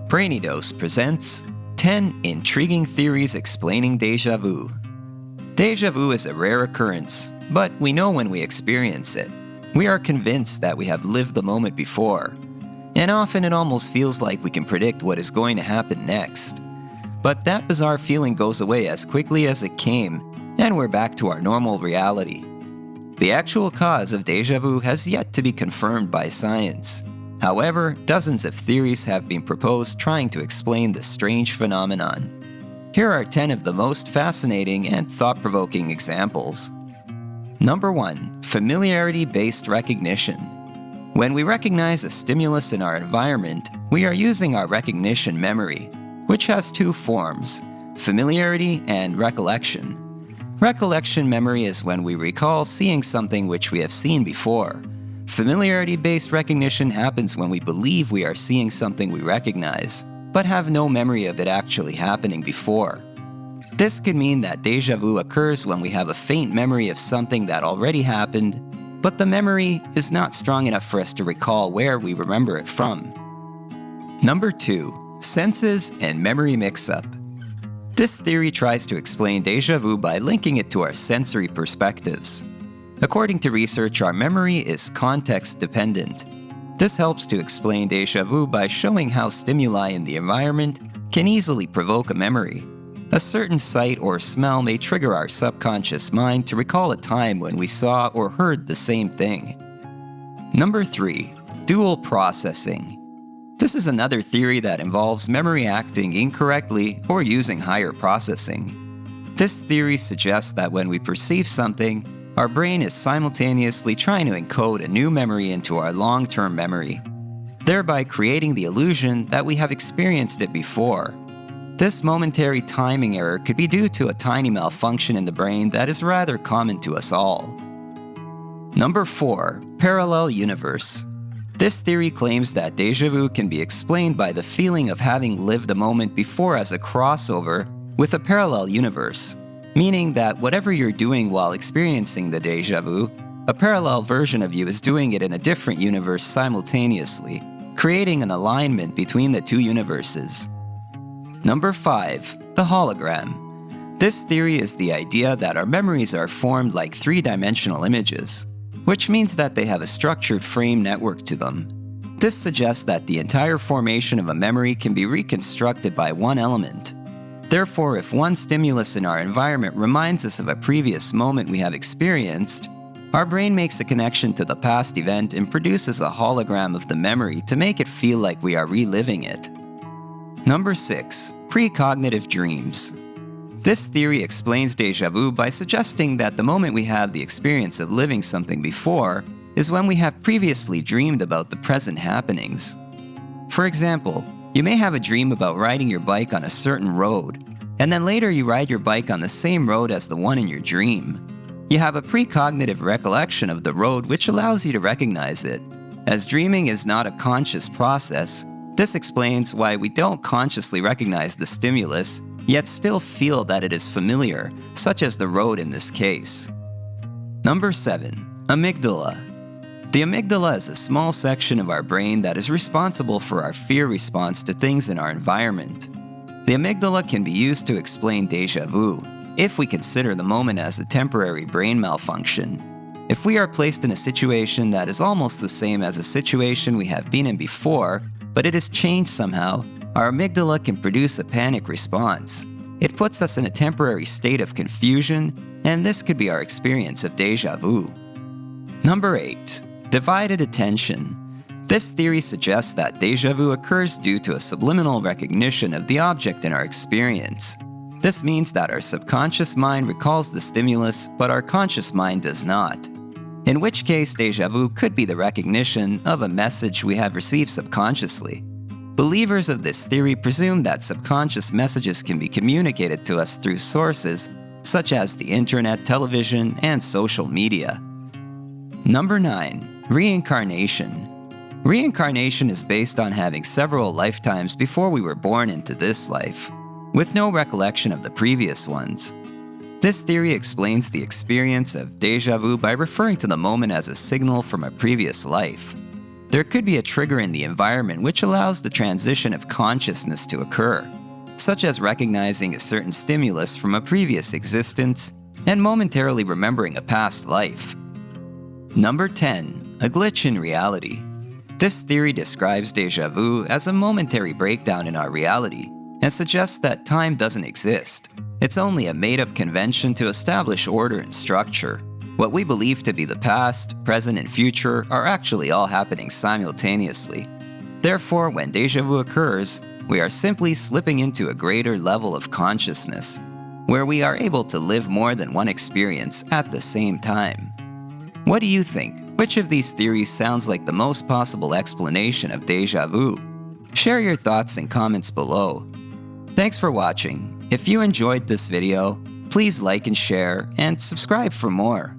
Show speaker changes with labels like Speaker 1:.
Speaker 1: BRAINY Dose presents 10 Intriguing Theories Explaining Deja Vu. Deja vu is a rare occurrence, but we know when we experience it. We are convinced that we have lived the moment before, and often it almost feels like we can predict what is going to happen next. But that bizarre feeling goes away as quickly as it came, and we're back to our normal reality. The actual cause of deja vu has yet to be confirmed by science. However, dozens of theories have been proposed trying to explain this strange phenomenon. Here are 10 of the most fascinating and thought-provoking examples. Number 1. Familiarity-based recognition. When we recognize a stimulus in our environment, we are using our recognition memory, which has two forms, familiarity and recollection. Recollection memory is when we recall seeing something which we have seen before. Familiarity-based recognition happens when we believe we are seeing something we recognize, but have no memory of it actually happening before. This could mean that deja vu occurs when we have a faint memory of something that already happened, but the memory is not strong enough for us to recall where we remember it from. Number 2. Senses and memory mix-up. This theory tries to explain deja vu by linking it to our sensory perspectives. According to research, our memory is context-dependent. This helps to explain deja vu by showing how stimuli in the environment can easily provoke a memory. A certain sight or smell may trigger our subconscious mind to recall a time when we saw or heard the same thing. Number 3. Dual processing. This is another theory that involves memory acting incorrectly or using higher processing. This theory suggests that when we perceive something, our brain is simultaneously trying to encode a new memory into our long-term memory, thereby creating the illusion that we have experienced it before. This momentary timing error could be due to a tiny malfunction in the brain that is rather common to us all. Number 4. Parallel universe. This theory claims that deja vu can be explained by the feeling of having lived a moment before as a crossover with a parallel universe, meaning that whatever you're doing while experiencing the deja vu, a parallel version of you is doing it in a different universe simultaneously, creating an alignment between the two universes. Number 5. The hologram. This theory is the idea that our memories are formed like three-dimensional images, which means that they have a structured frame network to them. This suggests that the entire formation of a memory can be reconstructed by one element. Therefore, if one stimulus in our environment reminds us of a previous moment we have experienced, our brain makes a connection to the past event and produces a hologram of the memory to make it feel like we are reliving it. Number 6. Precognitive dreams. This theory explains deja vu by suggesting that the moment we have the experience of living something before is when we have previously dreamed about the present happenings. For example, you may have a dream about riding your bike on a certain road, and then later you ride your bike on the same road as the one in your dream. You have a precognitive recollection of the road which allows you to recognize it. As dreaming is not a conscious process, this explains why we don't consciously recognize the stimulus, yet still feel that it is familiar, such as the road in this case. Number 7. Amygdala. The amygdala is a small section of our brain that is responsible for our fear response to things in our environment. The amygdala can be used to explain deja vu, if we consider the moment as a temporary brain malfunction. If we are placed in a situation that is almost the same as a situation we have been in before, but it has changed somehow, our amygdala can produce a panic response. It puts us in a temporary state of confusion, and this could be our experience of deja vu. Number 8. Divided attention. This theory suggests that deja vu occurs due to a subliminal recognition of the object in our experience. This means that our subconscious mind recalls the stimulus, but our conscious mind does not. In which case, deja vu could be the recognition of a message we have received subconsciously. Believers of this theory presume that subconscious messages can be communicated to us through sources such as the internet, television, and social media. Number 9. Reincarnation. Reincarnation is based on having several lifetimes before we were born into this life, with no recollection of the previous ones. This theory explains the experience of deja vu by referring to the moment as a signal from a previous life. There could be a trigger in the environment which allows the transition of consciousness to occur, such as recognizing a certain stimulus from a previous existence and momentarily remembering a past life. Number 10. A glitch in reality. This theory describes déjà vu as a momentary breakdown in our reality and suggests that time doesn't exist. It's only a made-up convention to establish order and structure. What we believe to be the past, present, and future are actually all happening simultaneously. Therefore, when déjà vu occurs, we are simply slipping into a greater level of consciousness, where we are able to live more than one experience at the same time. What do you think? Which of these theories sounds like the most possible explanation of déjà vu? Share your thoughts in comments below. Thanks for watching. If you enjoyed this video, please like and share, and subscribe for more.